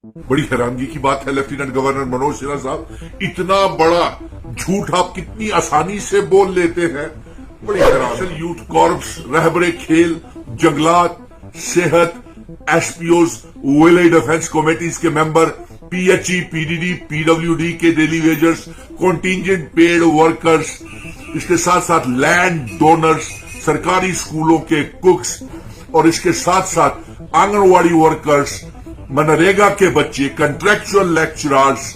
बड़ी हैरानगी की बात है लेफ्टिनेंट गवर्नर मनोज सिन्हा साहब, इतना बड़ा झूठ आप कितनी आसानी से बोल लेते हैं। बड़ी हैरान। यूथ कॉर्प्स, रहबरे खेल, जंगलात, सेहत, एसपीओज, विलेज डिफेंस कमेटीज के मेंबर, पीएचई, पीडीडी, पीडब्ल्यूडी के daily wagers, contingent paid workers, इसके साथ साथ लैंड डोनर्स, सरकारी स्कूलों के कुक्स और इसके साथ साथ आंगनवाड़ी वर्कर्स, मनरेगा के बच्चे, कंट्रेक्चुअल लेक्चरर्स,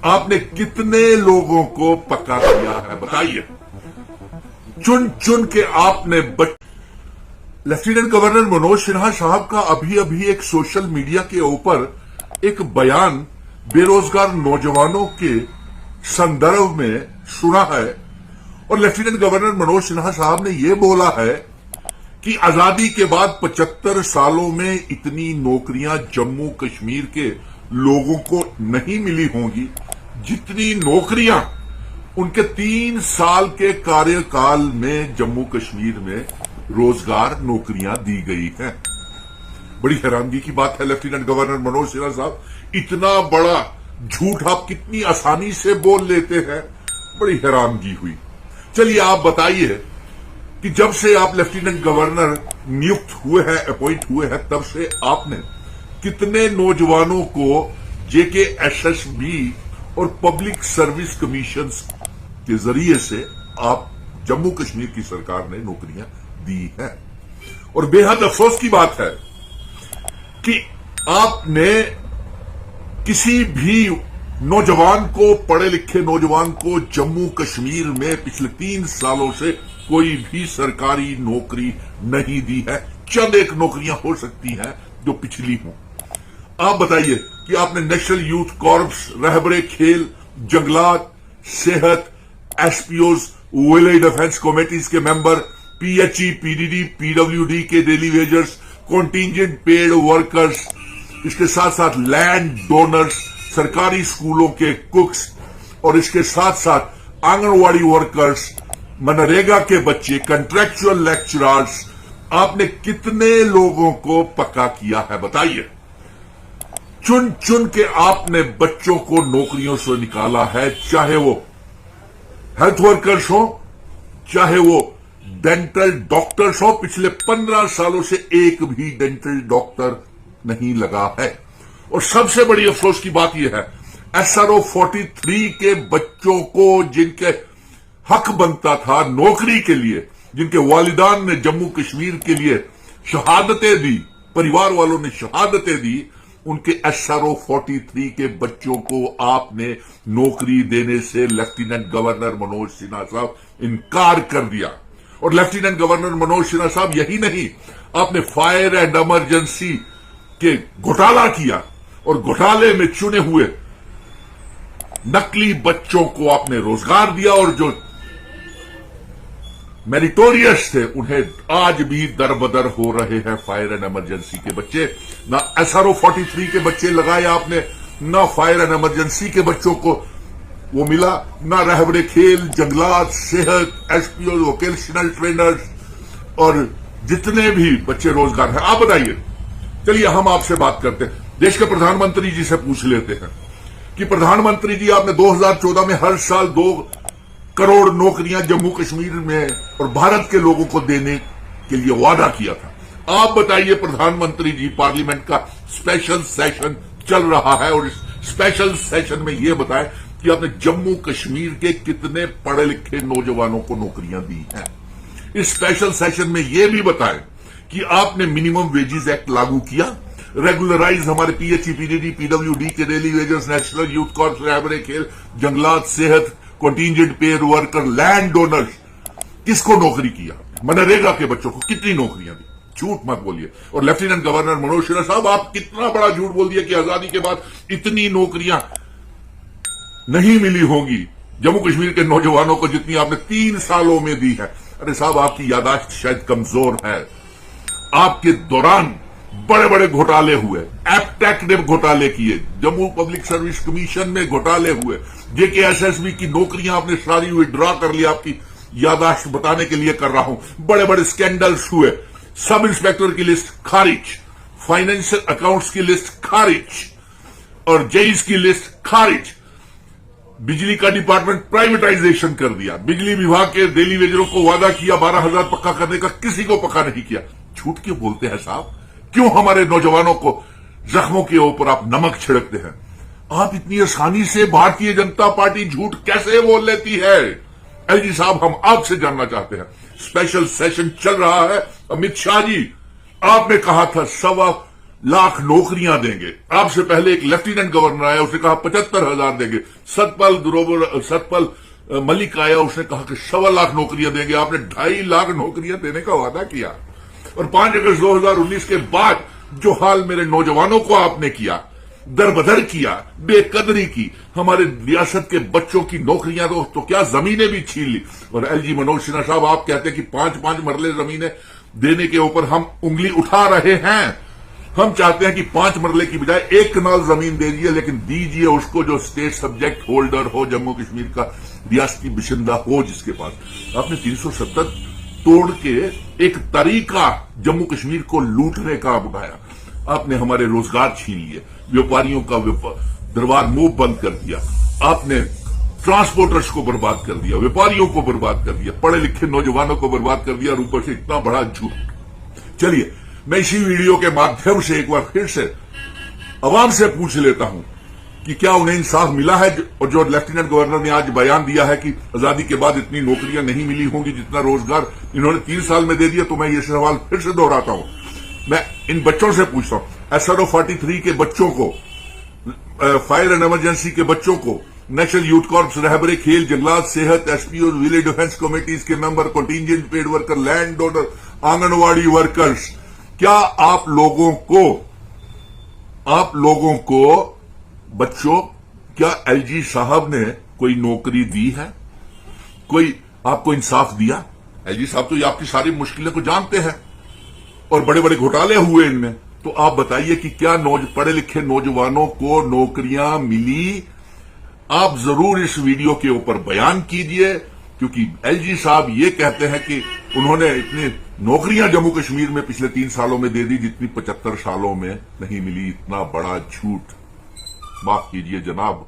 आपने कितने लोगों को पक्का किया है बताइए। चुन चुन के आपने लेफ्टिनेंट गवर्नर मनोज सिन्हा साहब का अभी अभी एक सोशल मीडिया के ऊपर एक बयान बेरोजगार नौजवानों के संदर्भ में सुना है और लेफ्टिनेंट गवर्नर मनोज सिन्हा साहब ने यह बोला है कि आजादी के बाद 75 सालों में इतनी नौकरियां जम्मू कश्मीर के लोगों को नहीं मिली होंगी जितनी नौकरियां उनके 3 साल के कार्यकाल में जम्मू कश्मीर में रोजगार नौकरियां दी गई हैं। बड़ी हैरानगी की बात है लेफ्टिनेंट गवर्नर मनोज सिन्हा साहब, इतना बड़ा झूठ आप कितनी आसानी से बोल लेते हैं। बड़ी हैरानगी हुई। चलिए आप बताइए कि जब से आप लेफ्टिनेंट गवर्नर नियुक्त हुए हैं, अपॉइंट हुए हैं, तब से आपने कितने नौजवानों को जेकेएसएसबी और पब्लिक सर्विस कमीशन के जरिए से आप जम्मू कश्मीर की सरकार ने नौकरियां दी हैं। और बेहद अफसोस की बात है कि आपने किसी भी नौजवान को, पढ़े लिखे नौजवान को जम्मू कश्मीर में पिछले 3 सालों से कोई भी सरकारी नौकरी नहीं दी है। चंद एक नौकरियां हो सकती हैं जो पिछली हों। आप बताइए कि आपने नेशनल यूथ कॉर्प्स, रहबरे खेल, जंगलात, सेहत, एसपीओज, विलेज डिफेंस कमेटीज के मेंबर, पीएचई, पीडीडी, पीडब्ल्यूडी के daily wagers, contingent paid workers, इसके साथ साथ लैंड डोनर्स, सरकारी स्कूलों के कुक्स और इसके साथ साथ आंगनवाड़ी वर्कर्स, मनरेगा के बच्चे, कंट्रेक्चुअल लेक्चरर्स, आपने कितने लोगों को पक्का किया है बताइए। चुन चुन के आपने बच्चों को नौकरियों से निकाला है, चाहे वो हेल्थ वर्कर्स हो, चाहे वो डेंटल डॉक्टर्स हो। पिछले 15 सालों से एक भी डेंटल डॉक्टर नहीं लगा है। और सबसे बड़ी अफसोस की बात यह है, एसआरओ 43 के बच्चों को जिनके हक बनता था नौकरी के लिए, जिनके वालिदान ने जम्मू कश्मीर के लिए शहादतें दी, परिवार वालों ने शहादतें दी, उनके एसआरओ 43 के बच्चों को आपने नौकरी देने से लेफ्टिनेंट गवर्नर मनोज सिन्हा साहब इनकार कर दिया। और लेफ्टिनेंट गवर्नर मनोज सिन्हा साहब यही नहीं, आपने फायर एंड इमरजेंसी के घोटाला किया और घोटाले में चुने हुए नकली बच्चों को आपने रोजगार दिया और जो मेरिटोरियस थे उन्हें आज भी दरबदर हो रहे हैं फायर एंड इमरजेंसी के बच्चे। ना एसआरओ 43 के बच्चे लगाए आपने, ना फायर एंड इमरजेंसी के बच्चों को वो मिला, ना रहबरे खेल, जंगलात, सेहत, एसपीओ, वोकेशनल ट्रेनर्स और जितने भी बच्चे रोजगार हैं। आप बताइए। चलिए हम आपसे बात करते हैं, देश के प्रधानमंत्री जी से पूछ लेते हैं कि प्रधानमंत्री जी आपने 2014 में हर साल 2 करोड़ नौकरियां जम्मू कश्मीर में और भारत के लोगों को देने के लिए वादा किया था। आप बताइए प्रधानमंत्री जी, पार्लियामेंट का स्पेशल सेशन चल रहा है और इस स्पेशल सेशन में यह बताएं कि आपने जम्मू कश्मीर के कितने पढ़े लिखे नौजवानों को नौकरियां दी हैं। इस स्पेशल सेशन में यह भी बताएं कि आपने मिनिमम वेजेस एक्ट लागू किया, रेगुलराइज हमारे पीएचई, पीडीडी, पीडब्ल्यूडी के daily wagers, national youth corps, रहबरे खेल, जंगलात, सेहत, contingent paid worker, land donors, किसको नौकरी किया? मनरेगा के बच्चों को कितनी नौकरियां दी? झूठ मत बोलिए। और लेफ्टिनेंट गवर्नर मनोज सिन्हा साहब, आप कितना बड़ा झूठ बोल दिया कि आजादी के बाद इतनी नौकरियां नहीं मिली होंगी जम्मू कश्मीर के नौजवानों को जितनी आपने 3 सालों में दी है। अरे साहब, आपकी यादाश्त शायद कमजोर है। आपके दौरान बड़े बड़े घोटाले हुए, एपटेक ने घोटाले किए, जम्मू पब्लिक सर्विस कमीशन में घोटाले हुए, जेकेएसएसबी की नौकरियां आपने सारी विड्रॉ कर ली। आपकी यादाश्त बताने के लिए कर रहा हूं। बड़े बड़े स्कैंडल्स हुए, सब इंस्पेक्टर की लिस्ट खारिज, फाइनेंशियल अकाउंट्स की लिस्ट खारिज, और जेईस की लिस्ट खारिज। बिजली का डिपार्टमेंट प्राइवेटाइजेशन कर दिया। बिजली विभाग के डेली वेजरों को वादा किया 12,000 पक्का करने का, किसी को पक्का नहीं किया। झूठ क्यों बोलते हैं साहब? क्यों हमारे नौजवानों को जख्मों के ऊपर आप नमक छिड़कते हैं? आप इतनी आसानी से भारतीय जनता पार्टी झूठ कैसे बोल लेती है? एलजी साहब, हम आपसे जानना चाहते हैं। स्पेशल सेशन चल रहा है। अमित शाह जी, आपने कहा था 1.25 लाख नौकरियां देंगे। आपसे पहले एक लेफ्टिनेंट गवर्नर आया, उसने कहा 75,000 देंगे। सतपाल मलिक आया, उसने कहा कि 1.25 लाख नौकरियां देंगे। आपने 2.5 लाख नौकरियां देने का वादा किया। और 5 अगस्त 2019 के बाद जो हाल मेरे नौजवानों को आपने किया, दरबदर किया, बेकदरी की, हमारे रियासत के बच्चों की नौकरियां तो क्या जमीनें भी छीन ली। और एलजी मनोज सिन्हा साहब, आप कहते हैं कि 5-5 मरले जमीनें देने के ऊपर हम उंगली उठा रहे हैं। हम चाहते हैं कि 5 मरले की बजाय 1 कनाल जमीन दे दीजिए, लेकिन दीजिए उसको जो स्टेट सब्जेक्ट होल्डर हो, जम्मू कश्मीर का रियासती बाशिंदा हो, जिसके पास। आपने 370 तोड़ के एक तरीका जम्मू कश्मीर को लूटने का बनाया। आपने हमारे रोजगार छीन लिए, व्यापारियों का दरबार मुंह बंद कर दिया। आपने ट्रांसपोर्टर्स को बर्बाद कर दिया, व्यापारियों को बर्बाद कर दिया, पढ़े लिखे नौजवानों को बर्बाद कर दिया, और ऊपर से इतना बड़ा झूठ। चलिए, मैं इसी वीडियो के माध्यम से एक बार फिर से अवाम से पूछ लेता हूं कि क्या उन्हें इंसाफ मिला है? और जो लेफ्टिनेंट गवर्नर ने आज बयान दिया है कि आजादी के बाद इतनी नौकरियां नहीं मिली होंगी जितना रोजगार इन्होंने 3 साल में दे दिया, तो मैं ये सवाल फिर से दोहराता हूं। मैं इन बच्चों से पूछता हूं, SRO 43 के बच्चों को, फायर एंड इमरजेंसी के बच्चों को, नेशनल यूथ कॉर्प्स, रहबरे खेल, जंगलात, सेहत, एसपीओ, विलेज डिफेंस कमेटीज के member, contingent paid worker, land donor, anganwadi workers, क्या आप लोगों को बच्चों, क्या एलजी साहब ने कोई नौकरी दी है? कोई आपको इंसाफ दिया? एलजी साहब तो ये आपकी सारी मुश्किलें को जानते हैं और बड़े बड़े घोटाले हुए इनमें। तो आप बताइए कि क्या पढ़े लिखे नौजवानों को नौकरियां मिली? आप जरूर इस वीडियो के ऊपर बयान कीजिए, क्योंकि एलजी साहब ये कहते हैं कि उन्होंने इतनी नौकरियां जम्मू कश्मीर में पिछले 3 सालों में दे दी जितनी 75 सालों में नहीं मिली। इतना बड़ा झूठ, माफ कीजिए जनाब।